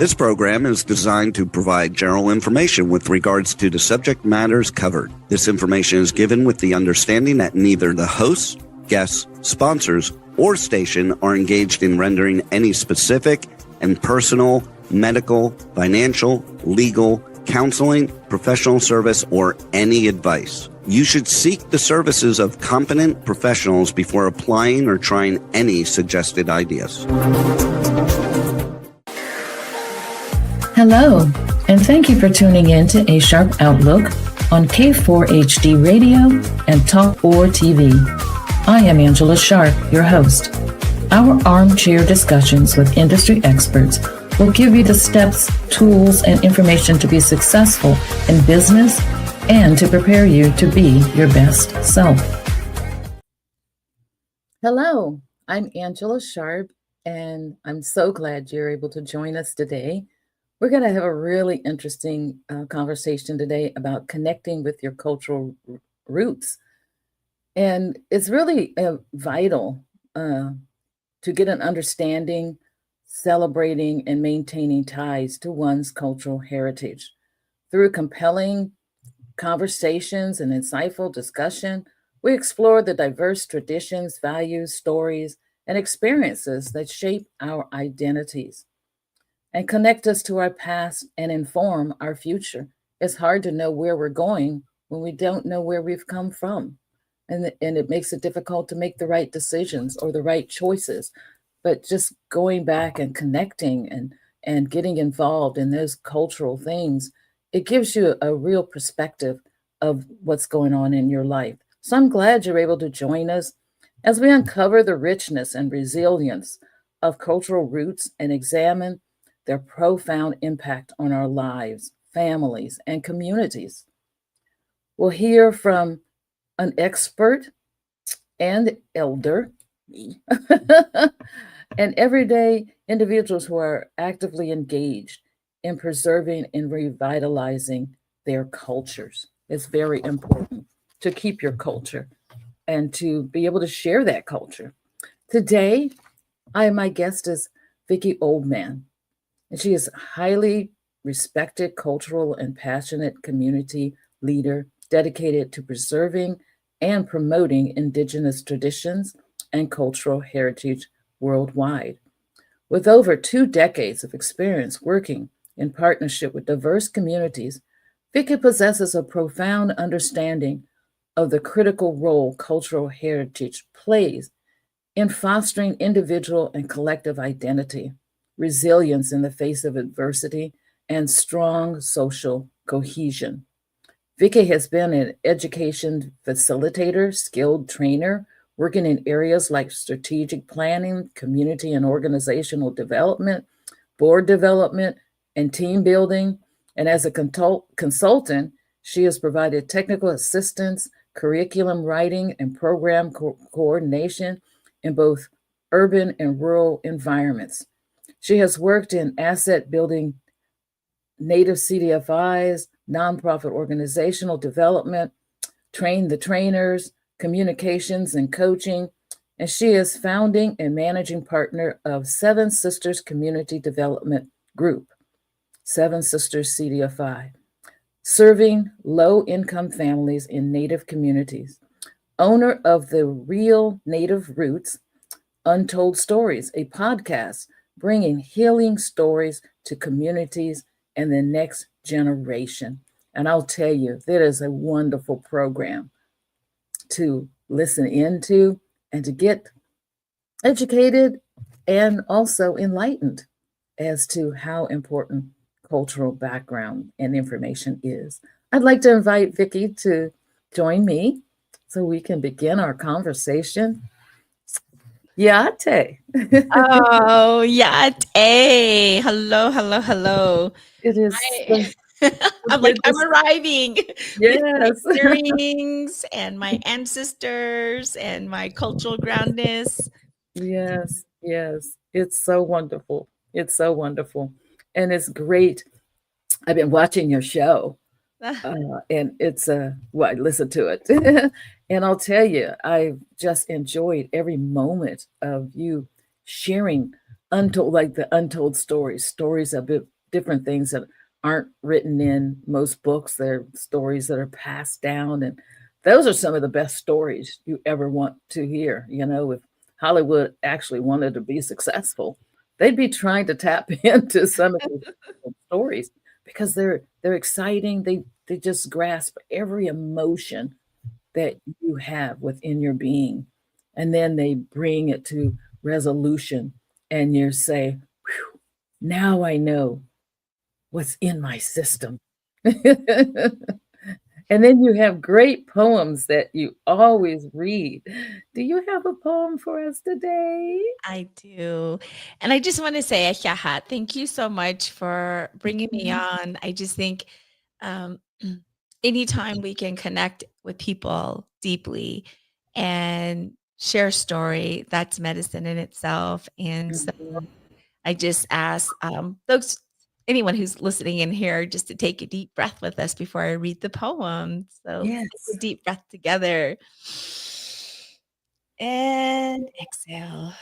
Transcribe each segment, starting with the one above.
This program is designed to provide general information with regards to the subject matters covered. This information is given with the understanding that neither the hosts, guests, sponsors, or station are engaged in rendering any specific and personal, medical, financial, legal, counseling, professional service, or any advice. You should seek the services of competent professionals before applying or trying any suggested ideas. Hello, and thank you for tuning in to A Sharp Outlook on K4HD Radio and Talk or TV. I am Angela Sharp, your host. Our armchair discussions with industry experts will give you the steps, tools, and information to be successful in business and to prepare you to be your best self. Hello, I'm Angela Sharp, and I'm so glad you're able to join us today. We're going to have a really interesting conversation today about connecting with your cultural roots. And it's really vital to get an understanding, celebrating, and maintaining ties to one's cultural heritage. Through compelling conversations and insightful discussion, we explore the diverse traditions, values, stories, and experiences that shape our identities and connect us to our past and inform our future. It's hard to know where we're going when we don't know where we've come from. And it makes it difficult to make the right decisions or the right choices. But just going back and connecting and getting involved in those cultural things, it gives you a real perspective of what's going on in your life. So I'm glad you're able to join us as we uncover the richness and resilience of cultural roots and examine their profound impact on our lives, families, and communities. We'll hear from an expert and elder, me, and everyday individuals who are actively engaged in preserving and revitalizing their cultures. It's very important to keep your culture and to be able to share that culture. Today, my guest is Vicki Oldman, and she is a highly respected cultural and passionate community leader dedicated to preserving and promoting Indigenous traditions and cultural heritage worldwide. With over 2 decades of experience working in partnership with diverse communities, Vicki possesses a profound understanding of the critical role cultural heritage plays in fostering individual and collective identity, resilience in the face of adversity, and strong social cohesion. Vicki has been an education facilitator, skilled trainer, working in areas like strategic planning, community and organizational development, board development, and team building. And as a consultant, she has provided technical assistance, curriculum writing, and program coordination in both urban and rural environments. She has worked in asset building, Native CDFIs, nonprofit organizational development, train the trainers, communications and coaching, and she is founding and managing partner of Seven Sisters Community Development Group, Seven Sisters CDFI, serving low-income families in Native communities. Owner of the Real Native Roots, Untold Stories, a podcast bringing healing stories to communities and the next generation. And I'll tell you, that is a wonderful program to listen into and to get educated and also enlightened as to how important cultural background and information is. I'd like to invite Vicki to join me so we can begin our conversation. Yate. Oh, yate. Hello, hello, hello. It is. I'm like, I'm arriving Yes. with my earrings and my ancestors and my cultural groundness. Yes, yes. It's so wonderful. It's so wonderful. And it's great. I've been watching your show and it's I listen to it. And I'll tell you, I just enjoyed every moment of you sharing untold, like the untold stories different things that aren't written in most books. They're stories that are passed down, and those are some of the best stories you ever want to hear. If Hollywood actually wanted to be successful, they'd be trying to tap into some of these stories because they're exciting. They just grasp every emotion that you have within your being, and then they bring it to resolution, and you say, "Whew, now I know what's in my system." And then you have great poems that you always read. Do you have a poem for us today? I do. And I just want to say, Shahat, thank you so much for bringing me on. I just think um, anytime we can connect with people deeply and share story, that's medicine in itself. And so Mhm. I just ask folks, anyone who's listening in here, just to take a deep breath with us before I read the poem. So let's take a Yes. deep breath together and exhale.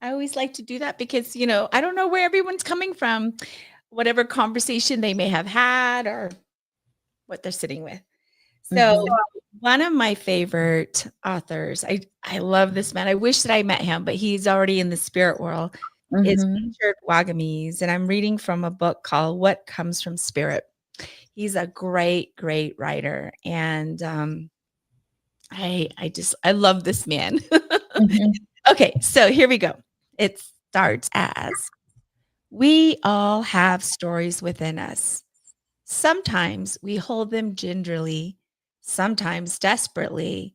I always like to do that because, I don't know where everyone's coming from, whatever conversation they may have had or what they're sitting with. So, Mhm. one of my favorite authors, I love this man. I wish that I met him, but he's already in the spirit world, is Mhm. Richard Wagamese, and I'm reading from a book called What Comes from Spirit. He's a great, great writer, and, I love this man. Mhm. Okay, so here we go. It starts as, "We all have stories within us. Sometimes we hold them gingerly, sometimes desperately,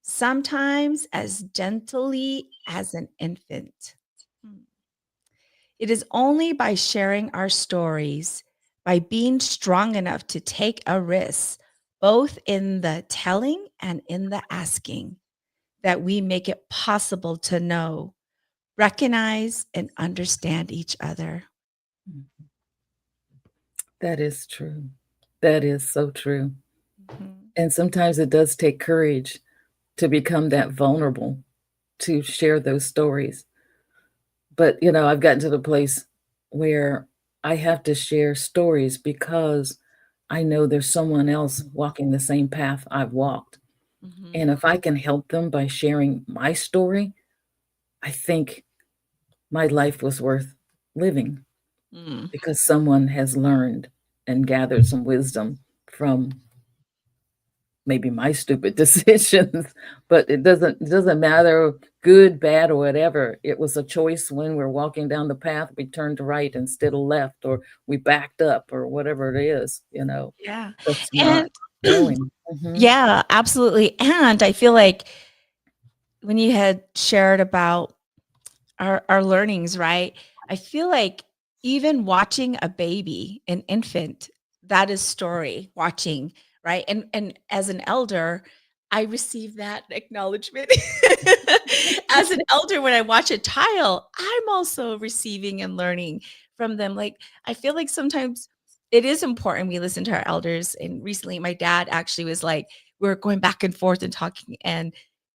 sometimes as gently as an infant. Hmm. It is only by sharing our stories, by being strong enough to take a risk, both in the telling and in the asking, that we make it possible to know, recognize, and understand each other." That is true. That is so true. Mhm. And sometimes it does take courage to become that vulnerable to share those stories. But, I've gotten to the place where I have to share stories because I know there's someone else walking the same path I've walked. Mhm. And if I can help them by sharing my story, I think my life was worth living Mm. because someone has learned and gathered some wisdom from maybe my stupid decisions, but it doesn't matter, good, bad, or whatever. It was a choice when we're walking down the path, we turned right instead of left, or we backed up, or whatever it is, Yeah. that's not And knowing. Mhm. yeah, absolutely. And I feel like when you had shared about our learnings, right? I feel like even watching a baby, an infant, that is story watching, right? And as an elder, I receive that acknowledgement. As an elder, when I watch a child, I'm also receiving and learning from them. Like, I feel like sometimes it is important we listen to our elders. And recently, my dad actually was like, we are going back and forth and talking, and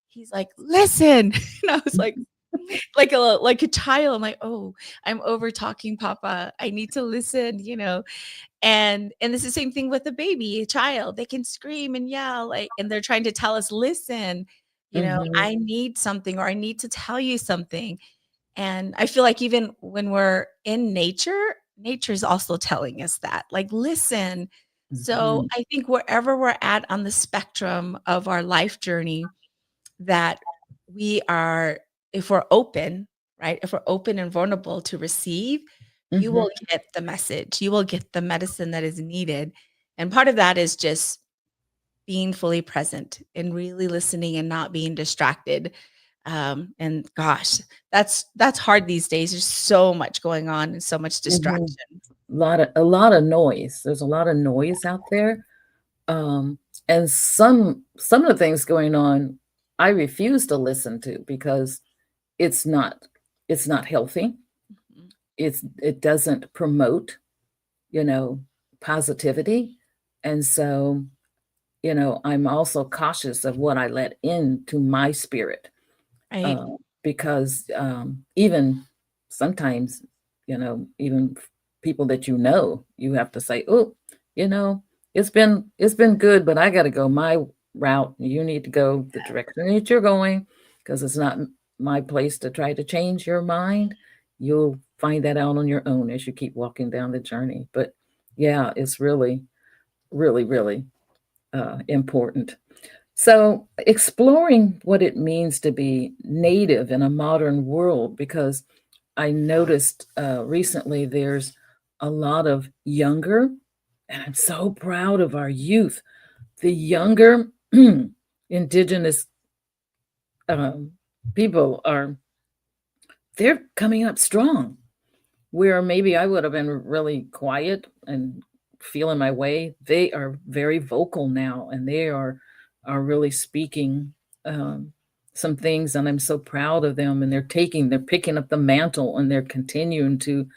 he's like, "Listen." And I was like a child. I'm like, "Oh, I'm over talking, Papa. I need to listen." And it's the same thing with a baby, a child. They can scream and yell, like, and they're trying to tell us, "Listen, Mhm. I need something, or I need to tell you something." And I feel like even when we're in nature, nature's also telling us that, like, "Listen." So Mhm. I think wherever we're at on the spectrum of our life journey, that we are, if we're open, right? If we're open and vulnerable to receive, you Mhm. will get the message. You will get the medicine that is needed. And part of that is just being fully present and really listening and not being distracted. And gosh, that's hard these days. There's so much going on and so much Mhm. distraction. A lot of noise. There's a lot of noise out there. Um, and some of the things going on, I refuse to listen to because it's not it's not healthy. Mhm. It doesn't promote, you know, positivity. And so, I'm also cautious of what I let into my spirit, Right. because even sometimes even people that you have to say, oh, you know, it's been good, but I got to go my route. You need to go the direction that you're going, because it's not my place to try to change your mind. You'll find that out on your own as you keep walking down the journey. But yeah, it's really, really, really important. So, exploring what it means to be native in a modern world, because I noticed recently there's a lot of younger, and I'm so proud of our youth, the younger indigenous um, people they're coming up strong, where maybe I would have been really quiet and feeling my way. They are very vocal now, and they are really speaking um, some things, and I'm so proud of them. And they're picking up the mantle, and they're continuing to,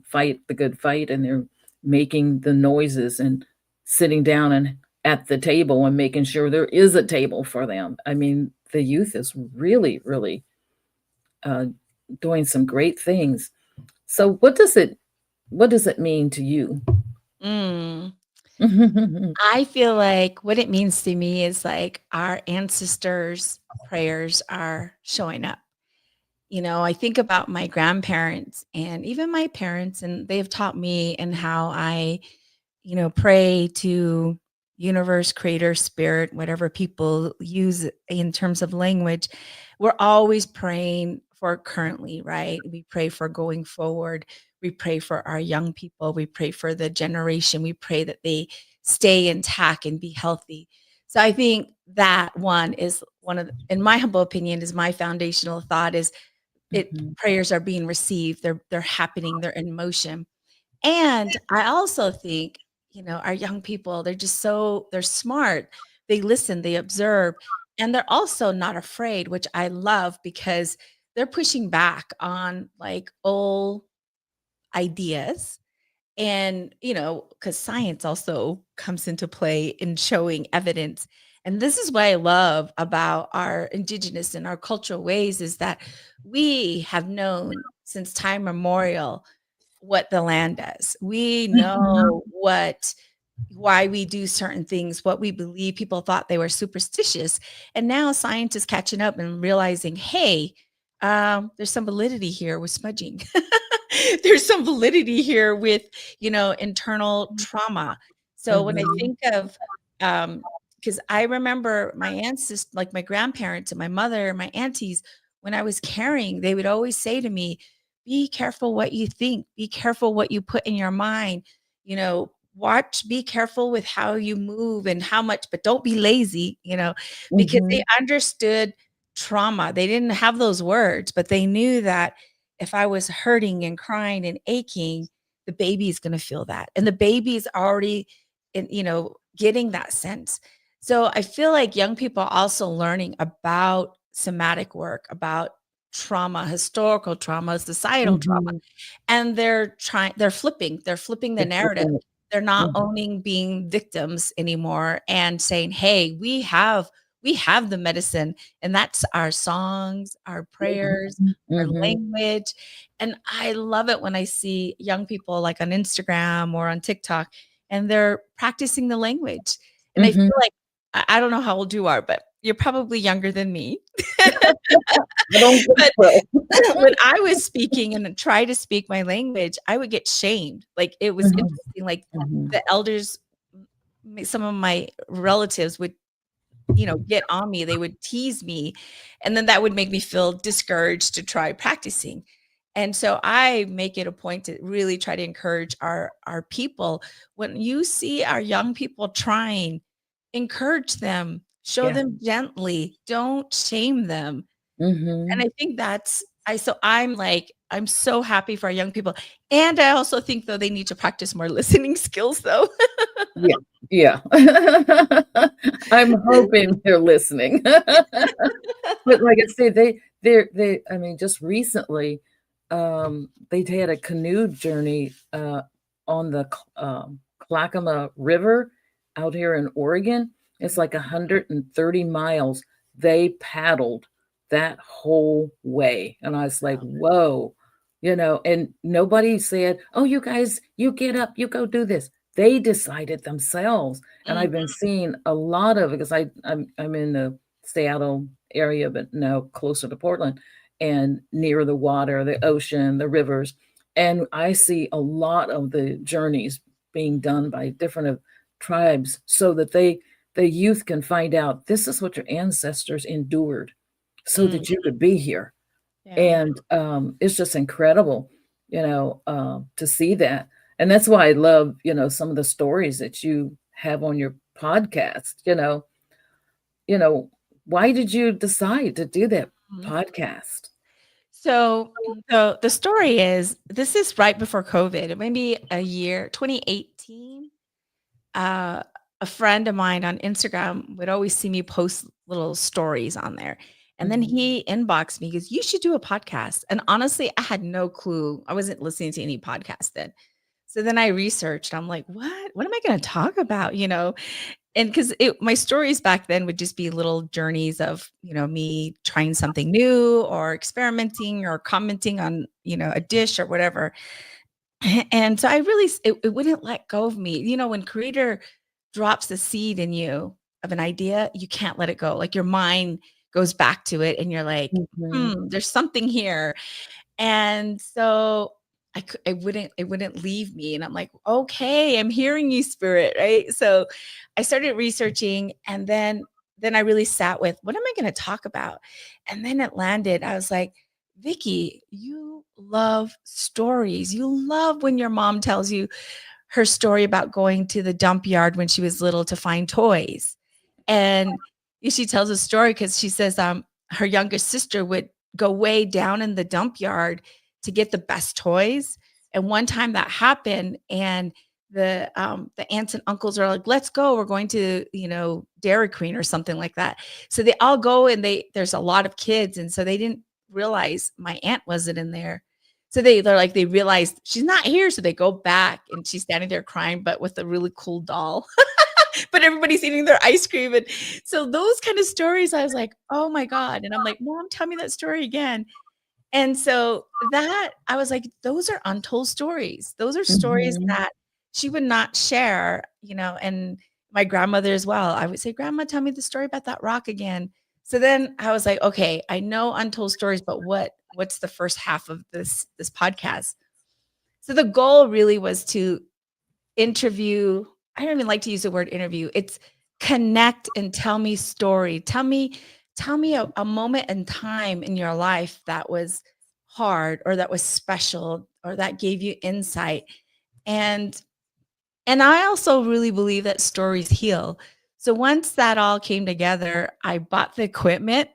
fight the good fight, and they're making the noises and sitting down and at the table and making sure there is a table for them. I mean, the youth is really, really uh, doing some great things. So what does it mean to you? Mm. Mhm. I feel like what it means to me is like our ancestors' prayers are showing up. I think about my grandparents and even my parents, and they've taught me and how I pray to universe, creator, spirit, whatever people use in terms of language. We're always praying for currently, right? We pray for going forward. We pray for our young people. We pray for the generation. We pray that they stay intact and be healthy. So I think that one is one of, in my humble opinion, is my foundational thought is it Mhm. prayers are being received. They're happening. They're in motion. And I also think, our young people, they're smart. They listen, they observe, and they're also not afraid, which I love because they're pushing back on like old ideas. And, because science also comes into play in showing evidence. And this is what I love about our indigenous and our cultural ways is that we have known since time memorial what the land does. We Mhm. know why we do certain things, what we believe. People thought they were superstitious. And now science is catching up and realizing, hey, there's some validity here with smudging. There's some validity here with, internal trauma. So when I Mhm. think of, because I remember my ancestors, like my grandparents and my mother, my aunties, when I was caring, they would always say to me, be careful what you think, be careful what you put in your mind, be careful with how you move and how much, but don't be lazy, because they Mhm. understood trauma. They didn't have those words, but they knew that if I was hurting and crying and aching, the baby is going to feel that. And the baby is already getting that sense. So I feel like young people are also learning about somatic work, about trauma, historical trauma, societal trauma, Mhm. and they're flipping the It's narrative. different. They're not Mhm. owning being victims anymore and saying, "Hey, we have the medicine, and that's our songs, our prayers, Mhm. our Mhm. language." And I love it when I see young people like on Instagram or on TikTok, and they're practicing the language. And I Mhm. feel like I don't know how old you are, but you're probably younger than me. I don't think But so. when I was speaking and try to speak my language, I would get shamed. Like, it was Mhm. interesting, like, Mhm. the elders, some of my relatives would, get on me, they would tease me, and then that would make me feel discouraged to try practicing. And so I make it a point to really try to encourage our people. When you see our young people trying, encourage them, show Yeah. them gently, don't shame them. And Mhm. I think I'm like, I'm so happy for our young people. And I also think though they need to practice more listening skills though. Yeah. Yeah. I'm hoping they're listening. But like I say, I mean, just recently, they had a canoe journey on the Clackamas River out here in Oregon. It's like 130 miles. They paddled that whole way, and I was like, Wow. "Whoa!" and nobody said, "Oh, you guys, you get up, you go do this." They decided themselves. And Mm, I've been seeing a lot of, because I'm in the Seattle area, but now closer to Portland and near the water, the ocean, the rivers. And I see a lot of the journeys being done by different tribes so that the youth can find out this is what your ancestors endured so mm, that you could be here. yeah. And it's just incredible, to see that. And that's why I love, some of the stories that you have on your podcast. You know, why did you decide to do that Mhm. podcast? So the story is this is right before COVID, maybe a year, 2018. Uh, a friend of mine on Instagram would always see me post little stories on there. And then Mhm. he inboxed me, he goes, "You should do a podcast." And honestly, I had no clue. I wasn't listening to any podcast then. So then I researched. I'm like, what? What am I going to talk about? And because my stories back then would just be little journeys of, me trying something new or experimenting or commenting on, a dish or whatever. And so I really it wouldn't let go of me. When creator drops the seed in you of an idea, you can't let it go. Like your mind goes back to it and you're like, Mhm. there's something here. And so it wouldn't leave me. And I'm like, okay, I'm hearing you, spirit, right? So I started researching and then I really sat with what am I going to talk about? And then it landed. I was like, Vicky, you love stories. You love when your mom tells you her story about going to the dump yard when she was little to find toys. And she tells a story because she says her youngest sister would go way down in the dump yard to get the best toys. And one time that happened, and the aunts and uncles are like, "Let's go. We're going to Dairy Queen or something like that." So they all go, and there's a lot of kids, and so they didn't realize my aunt wasn't in there. So they're like they realized she's not here, so they go back, and she's standing there crying, but with a really cool doll. But everybody's eating their ice cream. And so those kind of stories, I was like, oh my God. And I'm like, Mom, tell me that story again. And so that I was like, those are untold stories. Those are stories Mhm. that she would not share, and my grandmother as well. I would say, Grandma, tell me the story about that rock again. So then I was like, okay, I know untold stories, but what's the first half of this podcast? So the goal really was to interview. I don't even like to use the word interview. It's connect and tell me story. Tell me a moment in time in your life that was hard or that was special or that gave you insight. And and I also really believe that stories heal. So once that all came together, I bought the equipment,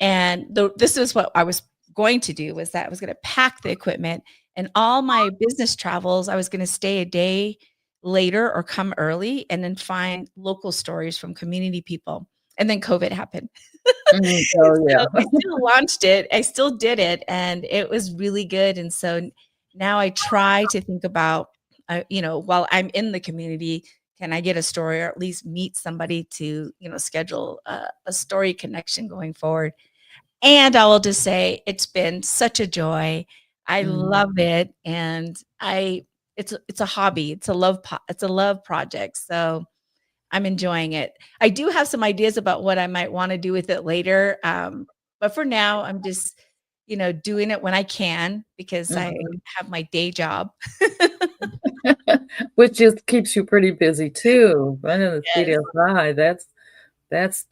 and this is what I was going to do was that I was going to pack the equipment, and all my business travels, I was going to stay a day later or come early and then find local stories from community people. And then COVID happened. Mhm. Oh, So yeah. I still launched it. I still did it, and it was really good. And so now I try to think about, while I'm in the community, can I get a story or at least meet somebody to, schedule a story connection going forward? And I will just say it's been such a joy. I Mhm. love it, and it's a hobby. It's a love project. So I'm enjoying it. I do have some ideas about what I might wanna do with it later, but for now, I'm just, doing it when I can because I Mhm. have my day job. Which just keeps you pretty busy too. Running the Yes, CDSI, that's,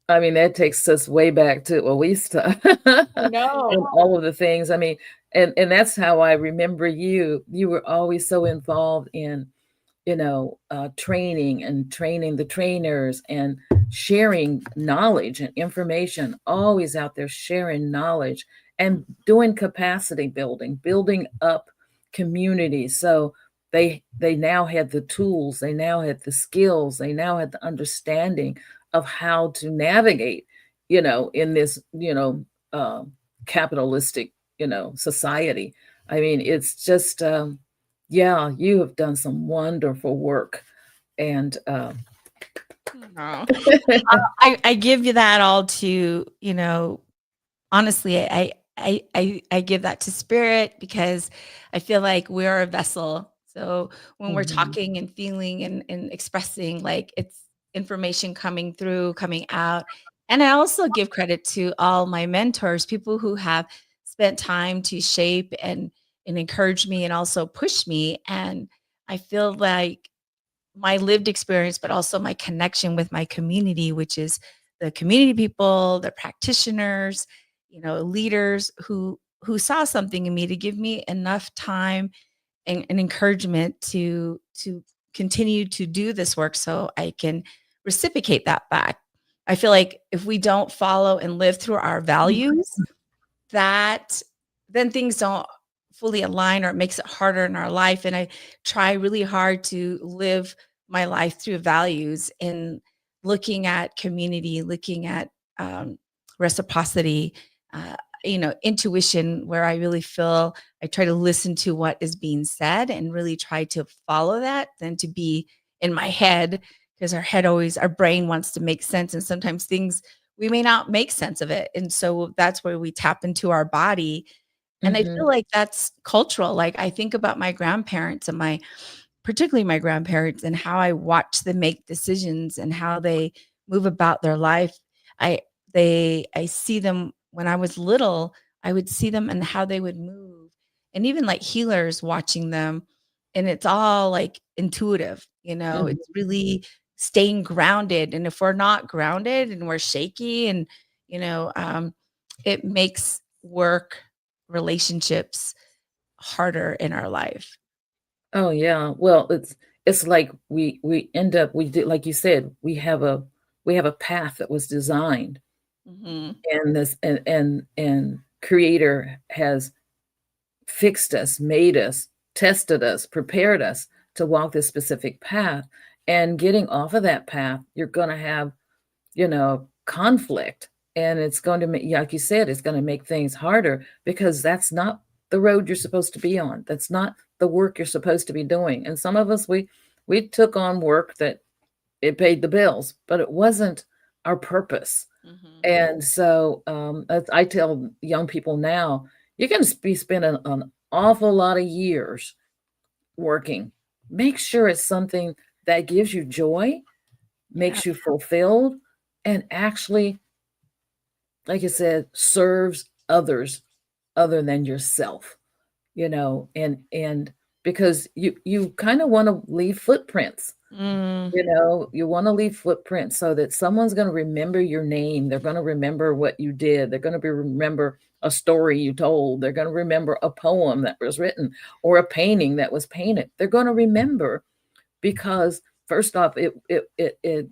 I mean, that takes us way back to Oista I know. and all of the things. I mean, and that's how I remember you. You were always so involved in, training and training the trainers and sharing knowledge and information, always out there sharing knowledge and doing capacity building, building up communities. So they now had the tools, they now had the skills, they now had the understanding of how to navigate, in this, uh, capitalistic, society. I mean, it's just yeah, you have done some wonderful work. And Aw. I give you that all to, honestly, I give that to spirit because I feel like we're a vessel. So when we're Mhm. talking and feeling and expressing, like it's information coming through, coming out. And I also give credit to all my mentors, people who have spent time to shape and encourage me and also push me. And I feel like my lived experience, but also my connection with my community, which is the community people, the practitioners, leaders who saw something in me to give me enough time and encouragement to continue to do this work so I can reciprocate that back. I feel like if we don't follow and live through our values, that then things don't fully align or it makes it harder in our life. And I try really hard to live my life through values and looking at community, looking at reciprocity, intuition, where I really feel I try to listen to what is being said and really try to follow that than to be in my head, because our brain wants to make sense. And sometimes things we may not make sense of it. And so that's where we tap into our body. And I feel Mhm. like that's cultural. Like I think about my grandparents and particularly my grandparents and how I watch them make decisions and how they move about their life. I I see them when I was little, I would see them and how they would move. And even like healers watching them, and it's all like intuitive, Mhm. it's really staying grounded. And if we're not grounded and we're shaky and you know, um it makes work relationships harder in our life. Oh yeah. Well, it's like we end up we did like you said, we have a path that was designed, Mhm. and this and creator has fixed us, made us, tested us, prepared us to walk this specific path. And getting off of that path, you're going to have, conflict. And it's going to make, like you said, it's going to make things harder because that's not the road you're supposed to be on. That's not the work you're supposed to be doing. And some of us, we took on work that it paid the bills, but it wasn't our purpose. Mhm. And so as I tell young people now, you're going to be spending an awful lot of years working. Make sure it's something that gives you joy, Yeah. makes you fulfilled, and actually, like I said, serves others other than yourself. And because you kind of want to leave footprints. Mm. You want to leave footprints so that someone's going to remember your name. They're going to remember what you did. They're going to remember a story you told. They're going to remember a poem that was written or a painting that was painted. They're going to remember because first off, it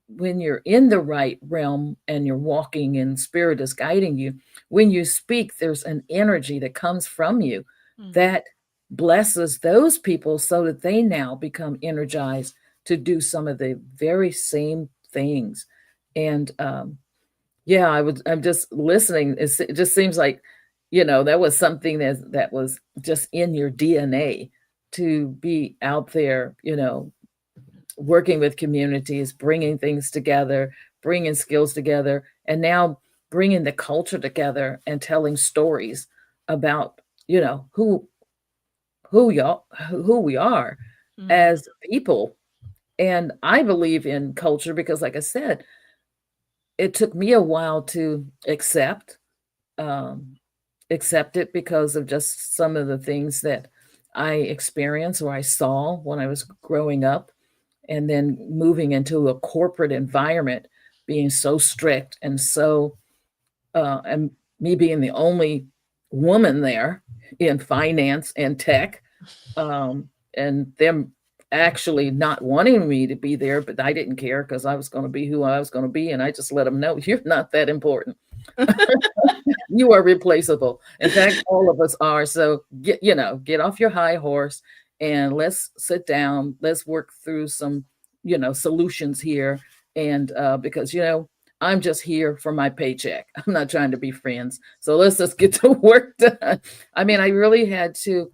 when you're in the right realm and you're walking and spirit is guiding you, when you speak, there's an energy that comes from you Mhm. that blesses those people so that they now become energized to do some of the very same things. And yeah, I'm just listening. It just seems like, that was something that was just in your DNA to be out there, working with communities, bringing things together, bringing skills together, and now bringing the culture together and telling stories about, who we are Mm. as people. And I believe in culture because, like I said, it took me a while to um, accept it because of just some of the things that I experienced or I saw when I was growing up, and then moving into a corporate environment, being so strict and me being the only woman there in finance and tech, and them actually not wanting me to be there, but I didn't care because I was going to be who I was going to be, and I just let them know you're not that important. You are replaceable. In fact, all of us are. So get off your high horse and let's sit down. Let's work through some, solutions here. And because I'm just here for my paycheck. I'm not trying to be friends. So let's just get to work done. I mean, I really had to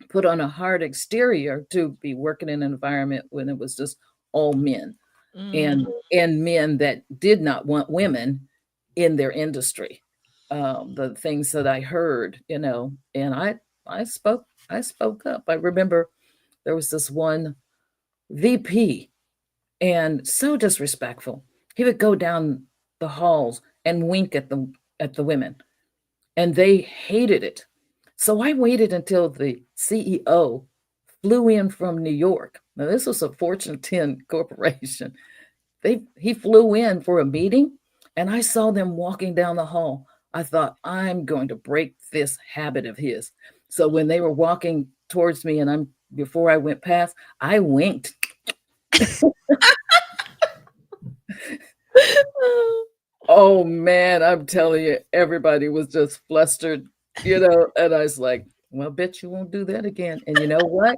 put on a hard exterior to be working in an environment when it was just all men Mm. and men that did not want women in their industry. the things that I heard, and I spoke up. I remember there was this one VP, and so disrespectful. He would go down the halls and wink at the women, and they hated it. So I waited until the CEO flew in from New York. Now this was a Fortune 10 corporation. He flew in for a meeting, and I saw them walking down the hall. I thought, I'm going to break this habit of his. So when they were walking towards me, and before I went past, I winked. Oh man, I'm telling you, everybody was just flustered, and I was like, well, bet you won't do that again. And you know what?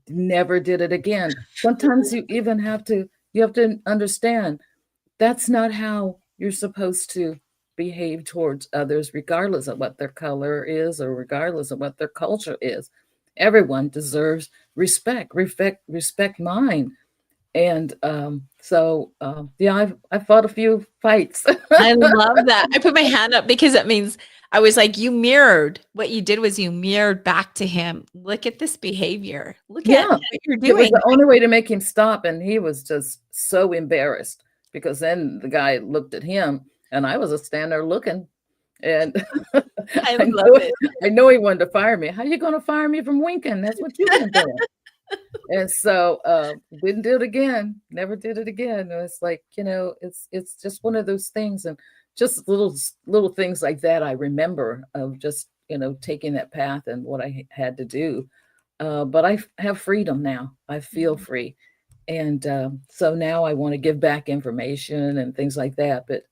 Never did it again. Sometimes you have to understand that's not how you're supposed to behave towards others, regardless of what their color is or regardless of what their culture is. Everyone deserves respect mine. And yeah, I fought a few fights. I love that. I put my hand up because that means I was like, you mirrored what you did was you mirrored back to him. Look at this behavior. Look at what you're It was doing. the only way to make him stop, and he was just so embarrassed because then the guy looked at him, and I was just standing there looking, and I love it. I know he wanted to fire me. How you going to fire me from winking? That's what you've been doing. And so didn't do it again. Never did it again. And it's like, it's just one of those things, and just little things like that I remember of just taking that path and what I had to do. But I have freedom now. I feel free. And so now I want to give back information and things like that. But,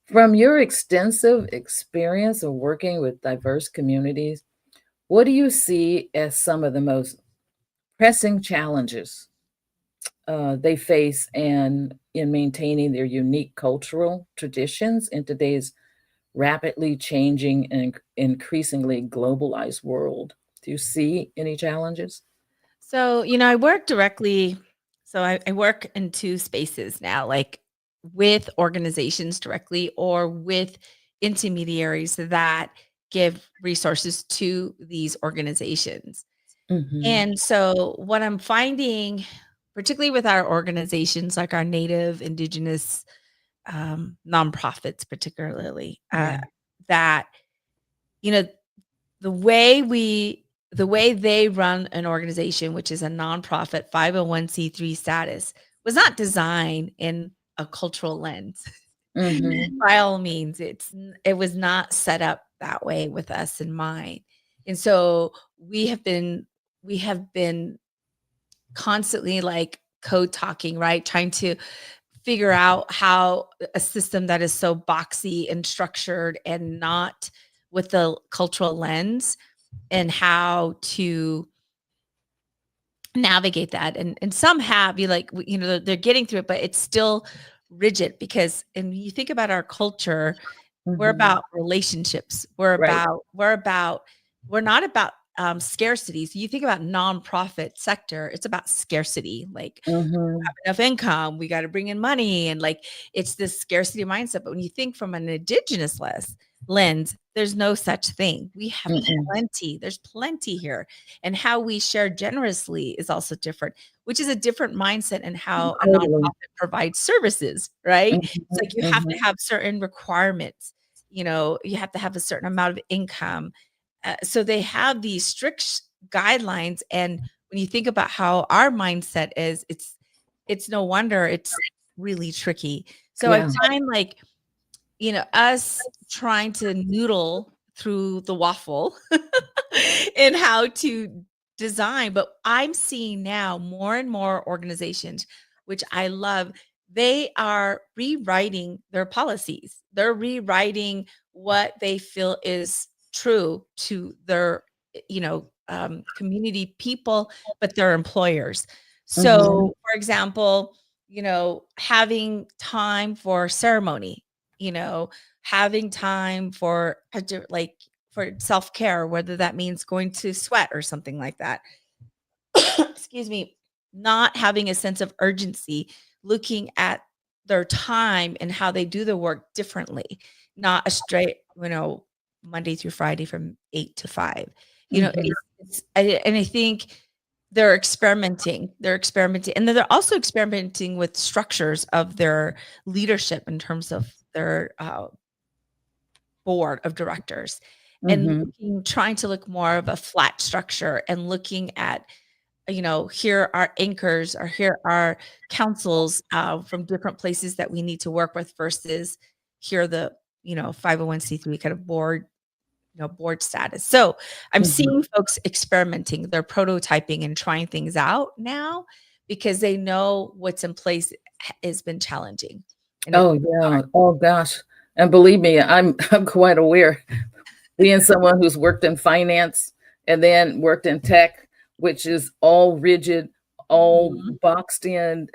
from your extensive experience of working with diverse communities, what do you see as some of the most pressing challenges they face and in maintaining their unique cultural traditions in today's rapidly changing and increasingly globalized world? Do you see any challenges? So, I work directly. So I work in two spaces now, like with organizations directly or with intermediaries that give resources to these organizations. Mhm. And so what I'm finding, particularly with our organizations, like our Native, Indigenous nonprofits, particularly, Yeah. that, you know, the way the way they run an organization, which is a nonprofit 501(c)(3) status, was not designed in a cultural lens. Mhm. By all means, it was not set up that way with us in mind. And so we have been constantly like code talking, right? Trying to figure out how a system that is so boxy and structured and not with the cultural lens and how to navigate that. And some have you like they're getting through it, but it's still rigid because and you think about our culture, we're Mhm. about relationships. Right. We're not about scarcity. So you think about nonprofit sector, it's about scarcity. Like Mhm. have enough income, we got to bring in money, and like it's this scarcity mindset. But when you think from an indigenous lens, there's no such thing. We have Mm-mm. plenty. There's plenty here, and how we share generously is also different, which is a different mindset in how a Totally. nonprofit provides services. Right? It's Mhm. like you have to Mhm. have certain requirements. You have to have a certain amount of income. So they have these strict guidelines, and when you think about how our mindset is, it's no wonder it's really tricky. So I Yeah. find like, us trying to noodle through the waffle and how to design. But I'm seeing now more and more organizations, which I love, they are rewriting their policies. They're rewriting what they feel is true to their, community people, but their employers. Mhm. So, for example, having time for ceremony, you know, having time for like for self-care, whether that means going to sweat or something like that. Excuse me, not having a sense of urgency, looking at their time and how they do the work differently. not a straight, Monday through Friday from 8 to 5. Mhm. And I think they're experimenting. And then they're also experimenting with structures of their leadership in terms of their board of directors, and Mhm. trying to look more of a flat structure, and looking at, here are anchors, or here are councils from different places that we need to work with, versus here are the 501c3 kind of board status. So I'm Mhm. seeing folks experimenting, they're prototyping and trying things out now, because they know what's in place has been challenging. And Oh, it yeah. Oh, gosh. And believe me, I'm I'm quite aware. Being someone who's worked in finance and then worked in tech, which is all rigid, all Mhm. boxed in,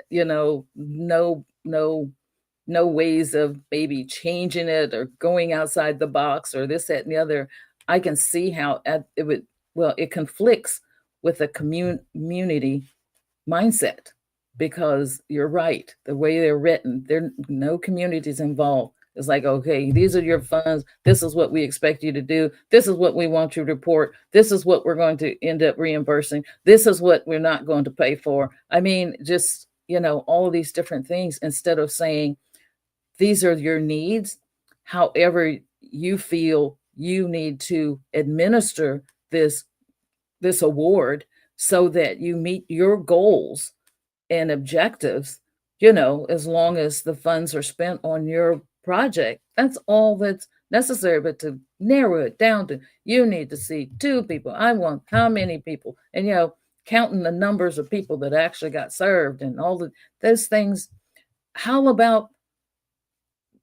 no ways of maybe changing it or going outside the box or this, that, and the other. I can see how it conflicts with a community mindset, because you're right. The way they're written, there no communities involved. It's like, okay, these are your funds. This is what we expect you to do. This is what we want you to report. This is what we're going to end up reimbursing. This is what we're not going to pay for. I mean, just, all of these different things, instead of saying, these are your needs. However, you feel you need to administer this award so that you meet your goals and objectives, as long as the funds are spent on your project. That's all that's necessary. But to narrow it down to, you need to see 2 people. I want how many people? And, counting the numbers of people that actually got served and those things. How about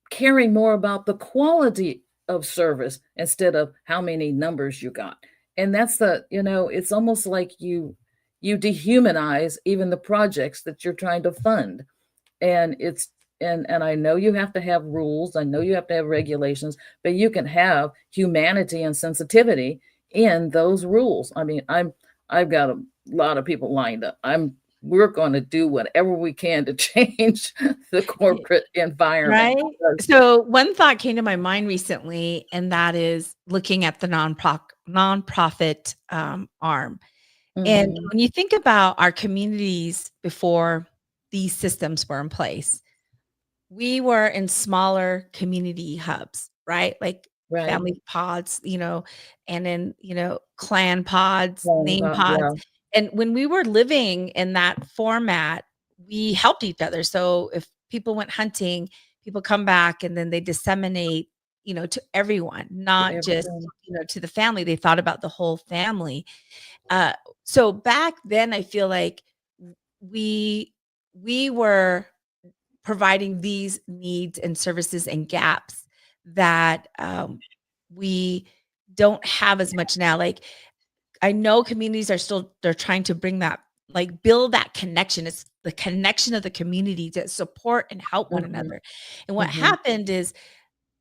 caring more about the quality of service instead of how many numbers you got? And that's it's almost like you dehumanize even the projects that you're trying to fund. And and I know you have to have rules, I know you have to have regulations, but you can have humanity and sensitivity in those rules. I mean, I've got a lot of people lined up. We're going to do whatever we can to change the corporate environment, Right? because So one thought came to my mind recently, and that is looking at the nonprofit arm. And Mhm. when you think about our communities before these systems were in place, we were in smaller community hubs, right? Like Right. family pods, and then, clan pods, name pods. Yeah. And when we were living in that format, we helped each other. So if people went hunting, people come back and then they disseminate, to everyone, not just, Everything. to the family. They thought about the whole family. Uh, so back then, I feel like we we were providing these needs and services and gaps that we don't have as much now. Like, I know communities they're trying to bring that, like, build that connection. It's the connection of the community to support and help one Mhm. another. And what Mhm. happened is,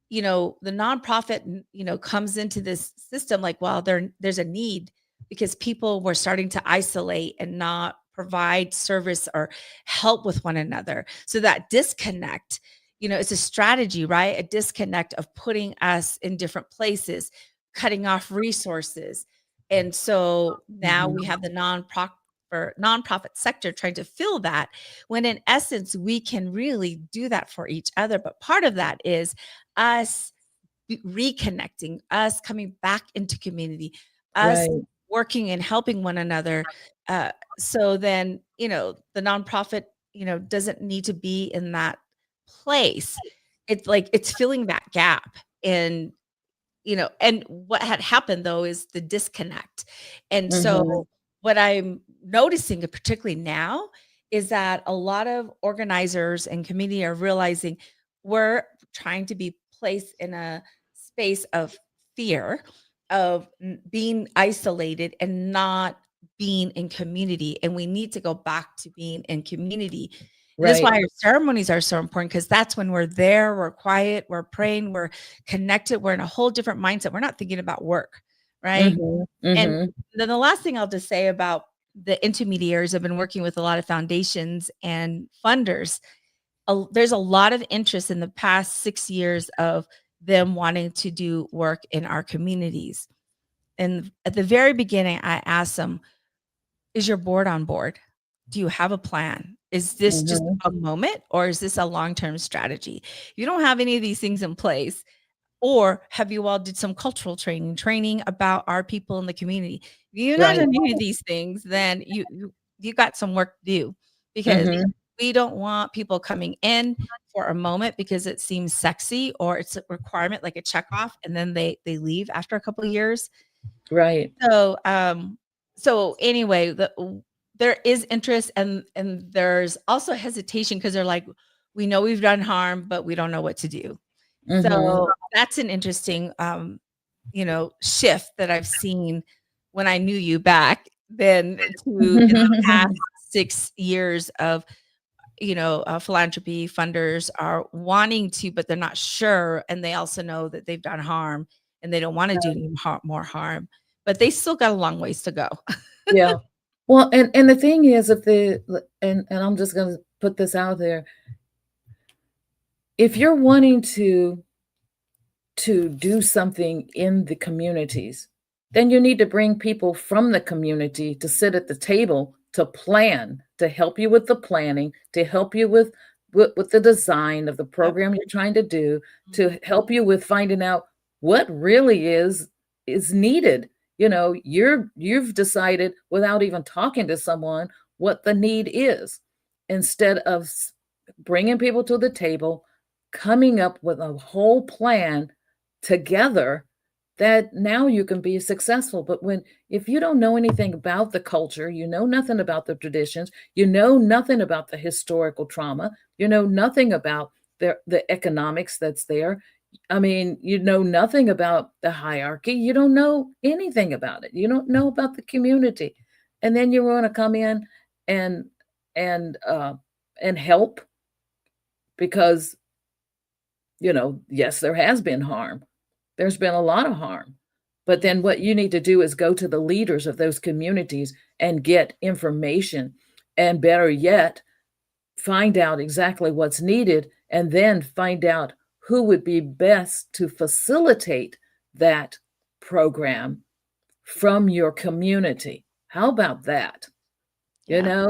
the nonprofit, comes into this system like, well, there's a need, because people were starting to isolate and not provide service or help with one another. So that disconnect, it's a strategy, right? A disconnect of putting us in different places, cutting off resources. And so now Mhm. we have the nonprofit sector trying to fill that, when in essence we can really do that for each other. But part of that is us reconnecting, us coming back into community, us Right. working and helping one another. So then, the nonprofit, doesn't need to be in that place. It's like it's filling that gap. And what had happened though is the disconnect. And Mhm. so what I'm noticing, particularly now, is that a lot of organizers and community are realizing we're trying to be placed in a space of fear, of being isolated and not being in community. And we need to go back to being in community. And that's Right. why our ceremonies are so important, because that's when we're there, we're quiet, we're praying, we're connected, we're in a whole different mindset. We're not thinking about work, right? Mhm. And Mhm. then the last thing I'll just say about the intermediaries, I've been working with a lot of foundations and funders. There's a lot of interest in the past 6 years of them wanting to do work in our communities. And at the very beginning, I asked them, is your board on board? Do you have a plan? Is this just Mhm. a moment, or is this a long-term strategy? You don't have any of these things in place, or have you all did some cultural training about our people in the community? If you're not Right. doing any of these things, then you got some work to do, because Mhm. we don't want people coming in for a moment because it seems sexy or it's a requirement, like a check off, and then they leave after a couple of years. Right. So anyway, there is interest, and there's also hesitation because they're like, we know we've done harm, but we don't know what to do. Mhm. So that's an interesting, shift that I've seen when I knew you back then to in the past 6 years of, philanthropy funders are wanting to, but they're not sure. And they also know that they've done harm and they don't want to do any more harm, but they still got a long ways to go. Yeah. Well, and the thing is, if and I'm just going to put this out there, if you're wanting to do something in the communities, then you need to bring people from the community to sit at the table to plan, to help you with the planning, to help you with the design of the Yep. program you're trying to do, to help you with finding out what really is needed. You've decided without even talking to someone what the need is, instead of bringing people to the table, coming up with a whole plan together, that now you can be successful. But if you don't know anything about the culture, you know nothing about the traditions, you know nothing about the historical trauma, you know nothing about the economics that's there. I mean, you know nothing about the hierarchy. You don't know anything about it. You don't know about the community. And then you want to come in and and uh and help, because yes, there has been harm. There's been a lot of harm. But then what you need to do is go to the leaders of those communities and get information. And better yet, find out exactly what's needed, and then find out who would be best to facilitate that program from your community. How about that? Yeah.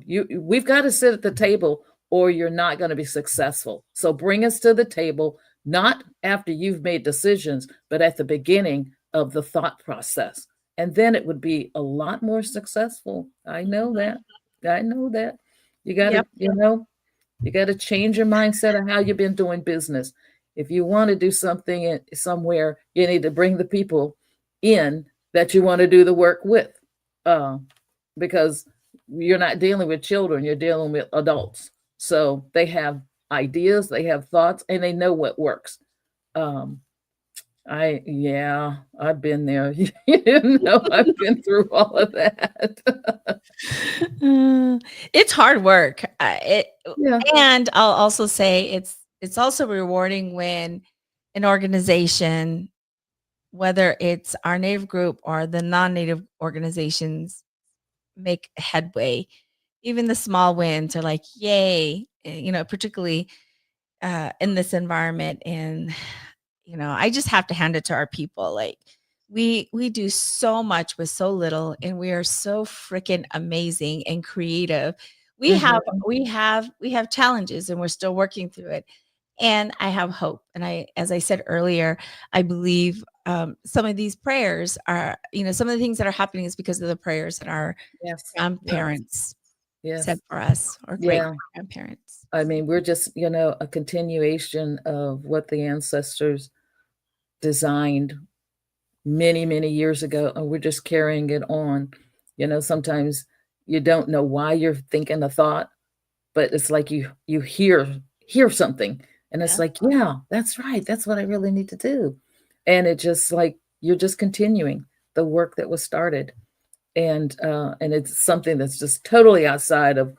We've got to sit at the table, or you're not going to be successful. So bring us to the table, not after you've made decisions, but at the beginning of the thought process. And then it would be a lot more successful. I know that. I know that. You got to, Yep. you got to change your mindset of how you've been doing business. If you want to do something somewhere, you need to bring the people in that you want to do the work with. Uh, because you're not dealing with children, you're dealing with adults. So they have ideas, they have thoughts, and they know what works. Um, I've been there. I've been through all of that. It's hard work. Yeah. And I'll also say it's also rewarding when an organization, whether it's our native group or the non-native organizations, make headway. Even the small wins are like, yay, particularly in this environment. And, I just have to hand it to our people. Like, we do so much with so little, and we are so freaking amazing and creative. We have Mhm. we have challenges, and we're still working through it. And I have hope. And as I said earlier, I believe some of these prayers are, some of the things that are happening is because of the prayers that our Yes. Yes. grandparents said Yes. for us, or great Yeah. grandparents. I mean, we're just, a continuation of what the ancestors designed many, many years ago, and we're just carrying it on. Sometimes you don't know why you're thinking a thought, but it's like you hear something, and it's Yeah. like, yeah, that's right. That's what I really need to do. And it just like you're just continuing the work that was started. And it's something that's just totally outside of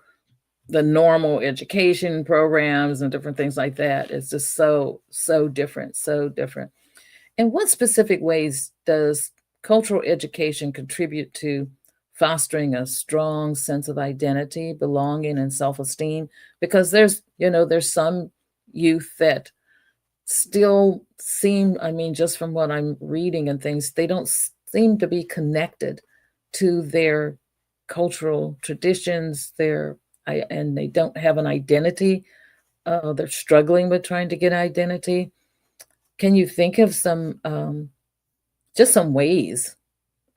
the normal education programs and different things like that. It's just so different, so different. In what specific ways does cultural education contribute to fostering a strong sense of identity, belonging, and self-esteem? Because there's some youth that still seem, I mean, just from what I'm reading and things, they don't seem to be connected to their cultural traditions, and they don't have an identity. They're struggling with trying to get identity. Can you think of just some ways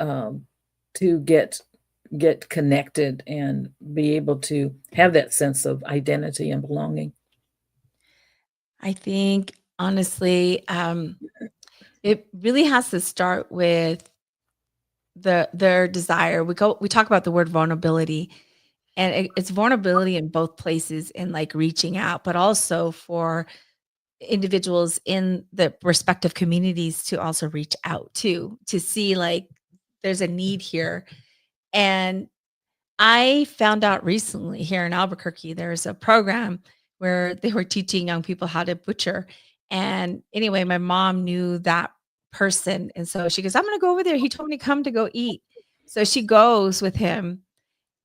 um, to get connected and be able to have that sense of identity and belonging? I think honestly, it really has to start with their desire. We talk about the word vulnerability, and it's vulnerability in both places in like reaching out, but also for individuals in the respective communities to also reach out to see like there's a need here. And I found out recently here in Albuquerque, there's a program where they were teaching young people how to butcher. And anyway, my mom knew that person. And so she goes, I'm going to go over there. He told me to come to go eat. So she goes with him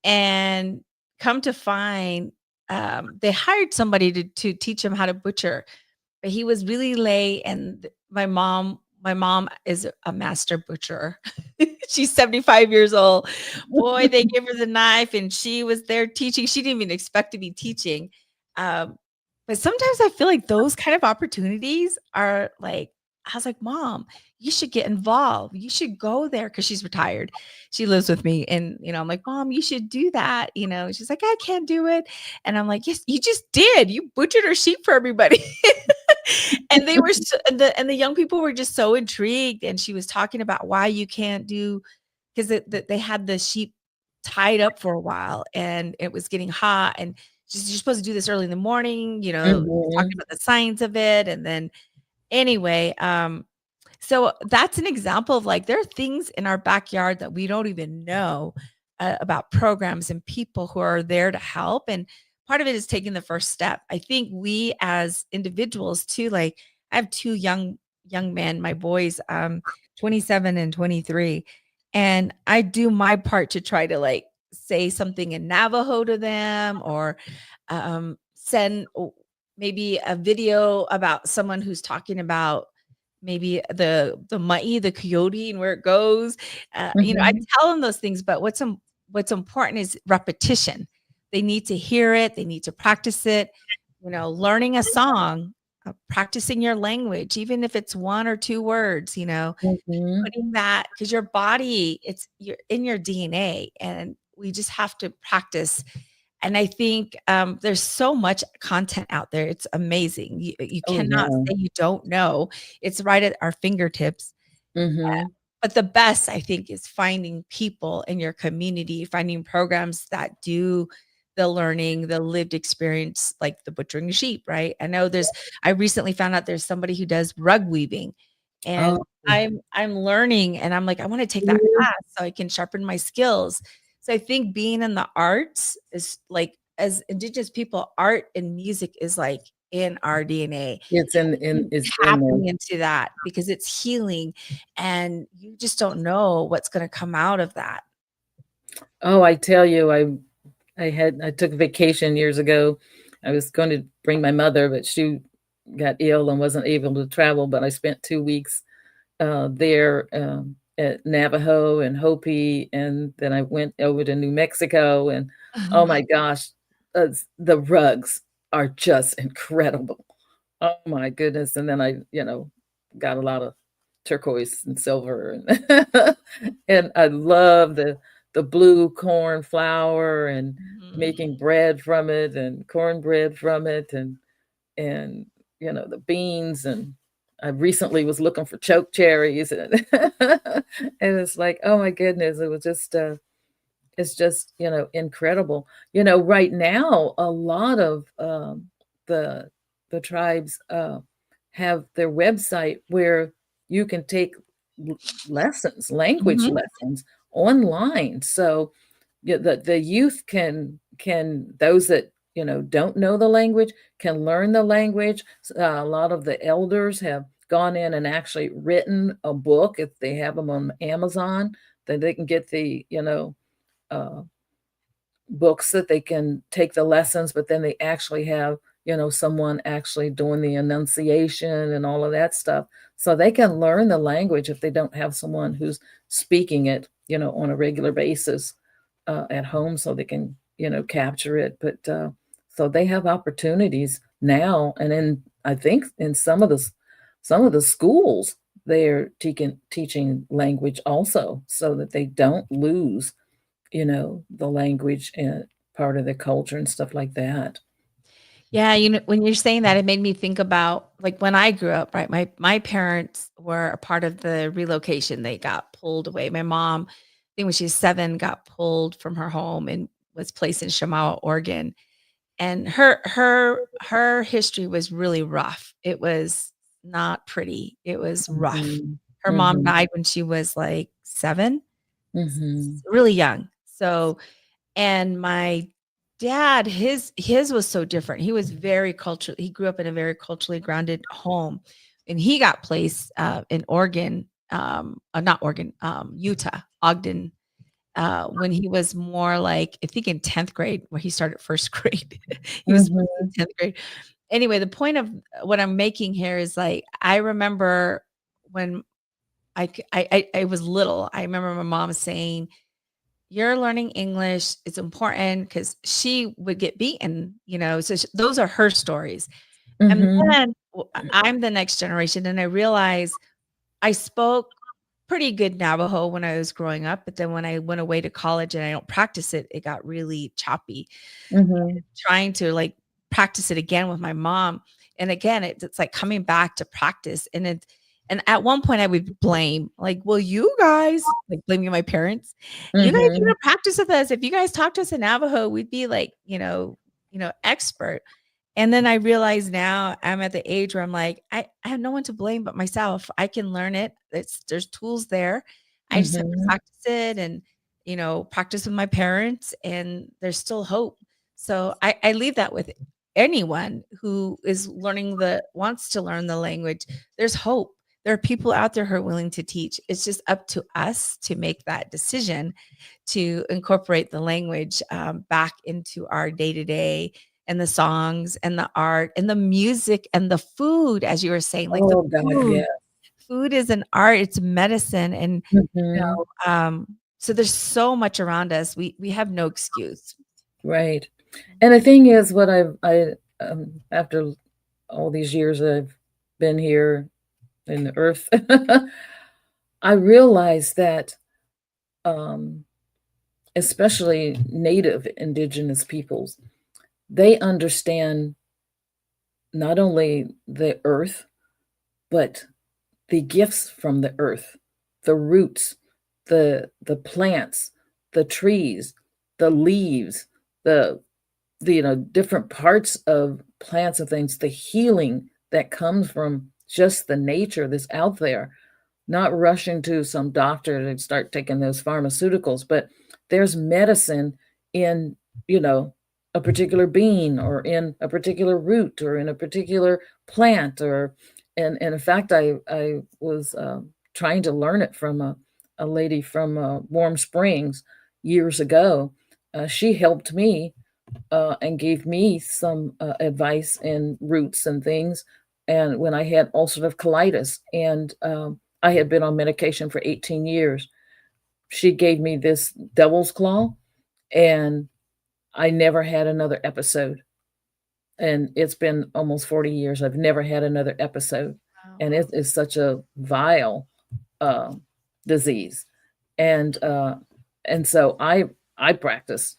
and come to find they hired somebody to teach him how to butcher, but he was really late. And my mom is a master butcher. She's 75 years old. Boy, they gave her the knife and she was there teaching. She didn't even expect to be teaching. Um, but sometimes I feel like those kind of opportunities are like, I was like, Mom, you should get involved. You should go there because she's retired. She lives with me. And, I'm like, Mom, you should do that. She's like, I can't do it. And I'm like, yes, you just did. You butchered her sheep for everybody. And they were and the young people were just so intrigued, and she was talking about why you can't do, because they had the sheep tied up for a while and it was getting hot, and you're supposed to do this early in the morning, talking Mhm. about the science of it. And then anyway, so that's an example of like there are things in our backyard that we don't even know about programs and people who are there to help. And part of it is taking the first step. I think we as individuals too, like I have two young men, my boys, 27 and 23, and I do my part to try to like say something in Navajo to them, or send maybe a video about someone who's talking about maybe the mai, the coyote, and where it goes. I Mhm. tell them those things, but what's important is repetition. They need to hear it. They need to practice it. Learning a song, practicing your language, even if it's one or two words. Mhm. Putting that, because your body, you're in your DNA, and we just have to practice. And I think there's so much content out there. It's amazing. You Oh, cannot yeah. say you don't know. It's right at our fingertips. Mhm. But the best, I think, is finding people in your community, finding programs that do the learning, the lived experience, like the butchering sheep, right? I recently found out there's somebody who does rug weaving, and Oh. I'm learning, and I'm like, I want to take that Mhm. class so I can sharpen my skills. So I think being in the arts is like, as Indigenous people, art and music is like in our DNA. It's in there. Tapping into that because it's healing, and you just don't know what's gonna come out of that. Oh, I tell you, I took a vacation years ago. I was going to bring my mother, but she got ill and wasn't able to travel, but I spent 2 weeks there at Navajo and Hopi, and then I went over to New Mexico, and oh my gosh, the rugs are just incredible. Oh my goodness! And then I, got a lot of turquoise and silver, and and I love the blue corn flour and Mhm. making bread from it and cornbread from it, and the beans. And I recently was looking for choke cherries, and and it's like, oh my goodness, it was just it's just incredible. Right now a lot of the tribes have their website where you can take lessons, language Mhm. lessons online. So yeah, the youth can those that don't know the language can learn the language. A lot of the elders have gone in and actually written a book if they have them on Amazon, that they can get the uh, books that they can take the lessons, but then they actually have someone actually doing the enunciation and all of that stuff. So they can learn the language if they don't have someone who's speaking it, on a regular basis at home, so they can, capture it. But so they have opportunities now, and in I think in some of the schools they're teaching language also, so that they don't lose, the language and part of the culture and stuff like that. Yeah, when you're saying that, it made me think about like when I grew up, right? My parents were a part of the relocation. They got pulled away. My mom, I think when she was 7, got pulled from her home and was placed in Shamawa, Oregon. And her history was really rough. It was not pretty. It was rough. Mhm. Her mom Mhm. died when she was like 7, Mhm. really young. So and my dad, his was so different. He was very cultural. He grew up in a very culturally grounded home, and he got placed in Oregon, not Oregon, Utah, Ogden, when he was more like I think in 10th grade, where he started first grade. He was placed in Mhm. 10th grade. Anyway, the point of what I'm making here is like I remember when I was little. I remember my mom saying, you're learning English. It's important because she would get beaten, so those are her stories. And Mhm. then I'm the next generation, and I realized I spoke pretty good Navajo when I was growing up, but then when I went away to college and I don't practice it, it got really choppy. Mhm. Trying to like practice it again with my mom. And again, it's like coming back to practice. And at one point I would blame, like, well, you guys, like blaming my parents, you guys need Mhm. to practice with us. If you guys talk to us in Navajo, we'd be like, expert. And then I realize now I'm at the age where I'm like, I have no one to blame but myself. I can learn it. There's tools there. I just have to Mhm. practice it and, practice with my parents, and there's still hope. So I leave that with anyone who is wants to learn the language. There's hope. There are people out there who are willing to teach. It's just up to us to make that decision to incorporate the language back into our day to day, and the songs and the art and the music and the food, as you were saying, like the Oh God, yeah. food is an art, it's medicine. And, Mhm. so there's so much around us. We have no excuse. Right. And the thing is, what after all these years I've been here in the earth, I realized that, um, especially native indigenous peoples, they understand not only the earth, but the gifts from the earth, the roots, the plants, the trees, the leaves, the different parts of plants and things, the healing that comes from just the nature that's out there, not rushing to some doctor to start taking those pharmaceuticals, but there's medicine in, you know, a particular bean or in a particular root or in a particular plant and in fact, I was trying to learn it from a lady from Warm Springs years ago. She helped me and gave me some advice and roots and things. And when I had ulcerative colitis, and I had been on medication for 18 years, she gave me this devil's claw, and I never had another episode. And it's been almost 40 years. I've never had another episode. Wow. And it is such a vile uh, disease. And so I practice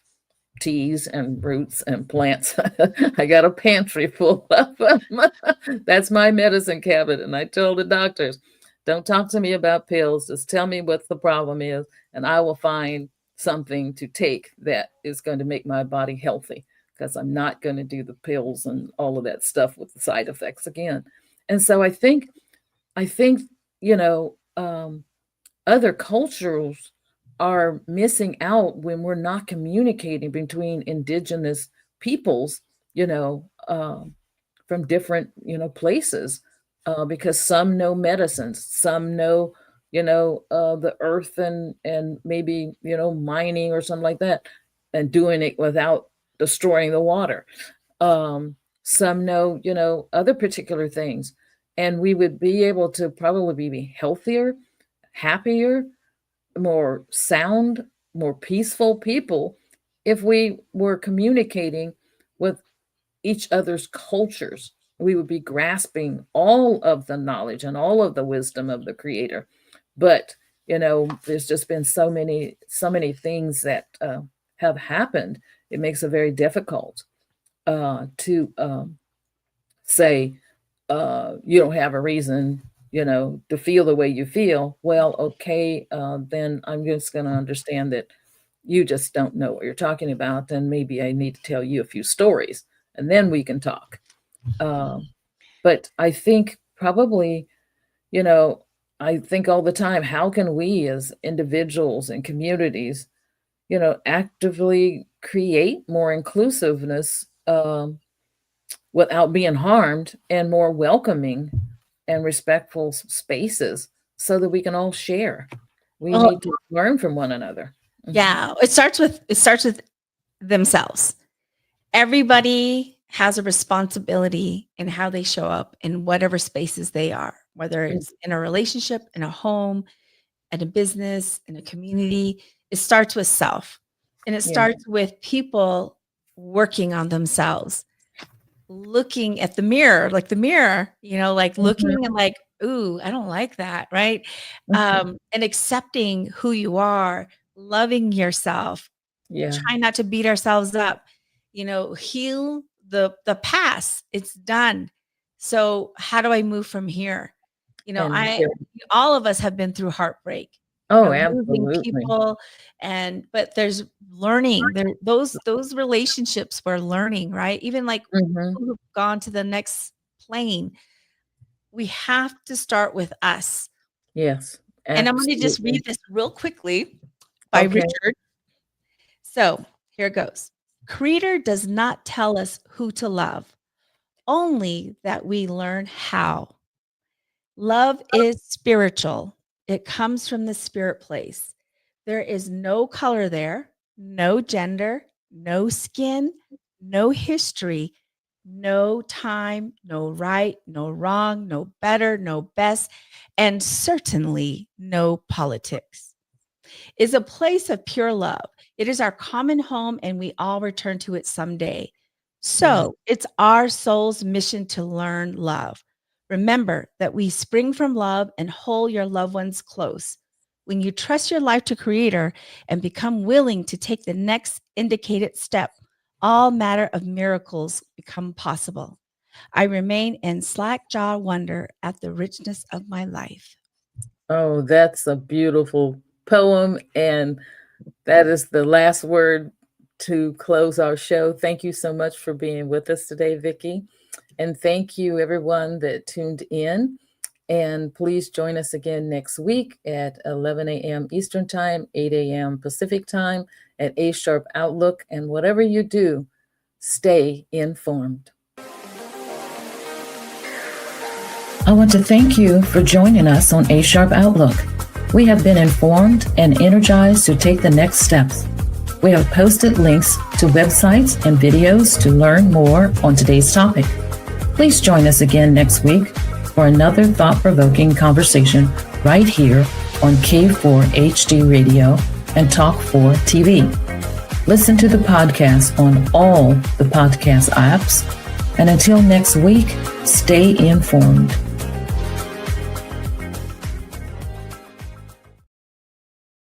teas and roots and plants. I got a pantry full of them. That's my medicine cabinet. And I told the doctors, don't talk to me about pills. Just tell me what the problem is, and I will find something to take that is going to make my body healthy, because I'm not going to do the pills and all of that stuff with the side effects again. And so I think, you know, other cultures are missing out when we're not communicating between indigenous peoples, from different, places, because some know medicines, some know, the earth and maybe, mining or something like that, and doing it without destroying the water. Um, Some know, other particular things. And we would be able to probably be healthier, happier, more sound, more peaceful people if we were communicating with each other's cultures. We would be grasping all of the knowledge and all of the wisdom of the Creator. But there's just been so many things that have happened. It makes it very difficult to say you don't have a reason, to feel the way you feel. Well, okay, then I'm just going to understand that you just don't know what you're talking about. Then maybe I need to tell you a few stories, and then we can talk. But I think probably, I think all the time, how can we as individuals and communities, actively create more inclusiveness without being harmed, and more welcoming and respectful spaces so that we can all share. We Oh, need to learn from one another. yeah. It starts with themselves. Everybody has a responsibility in how they show up in whatever spaces they are, whether it's in a relationship, in a home, in a business, in a community. It starts with self, and it Yeah. starts with people working on themselves, looking at the mirror, like looking and like, ooh, I don't like that, right? And accepting who you are, loving yourself, Yeah. trying not to beat ourselves up, heal the past. It's done. So how do I move from here? All of us have been through heartbreak, Oh, losing absolutely. people, but there's learning there. Those relationships were learning, right? Even like people who've gone to the next plane, we have to start with us. Yes. And I'm going to just read this real quickly by Okay. Richard. So here it goes. Creator does not tell us who to love, only that we learn how. Love is spiritual. It comes from the spirit place. There is no color there, no gender, no skin, no history, no time, no right, no wrong, no better, no best, and certainly no politics. Is a place of pure love. It is our common home, and we all return to it someday. So it's our soul's mission to learn love. Remember that we spring from love, and hold your loved ones close. When you trust your life to Creator and become willing to take the next indicated step, all matter of miracles become possible. I remain in slack jaw wonder at the richness of my life. Oh, that's a beautiful poem. And that is the last word to close our show. Thank you so much for being with us today, Vicki. And thank you, everyone that tuned in. And please join us again next week at 11 a.m. Eastern Time, 8 a.m. Pacific Time at A Sharp Outlook. And whatever you do, stay informed. I want to thank you for joining us on A Sharp Outlook. We have been informed and energized to take the next steps. We have posted links to websites and videos to learn more on today's topic. Please join us again next week for another thought-provoking conversation right here on K4 HD Radio and Talk 4 TV. Listen to the podcast on all the podcast apps. And until next week, stay informed.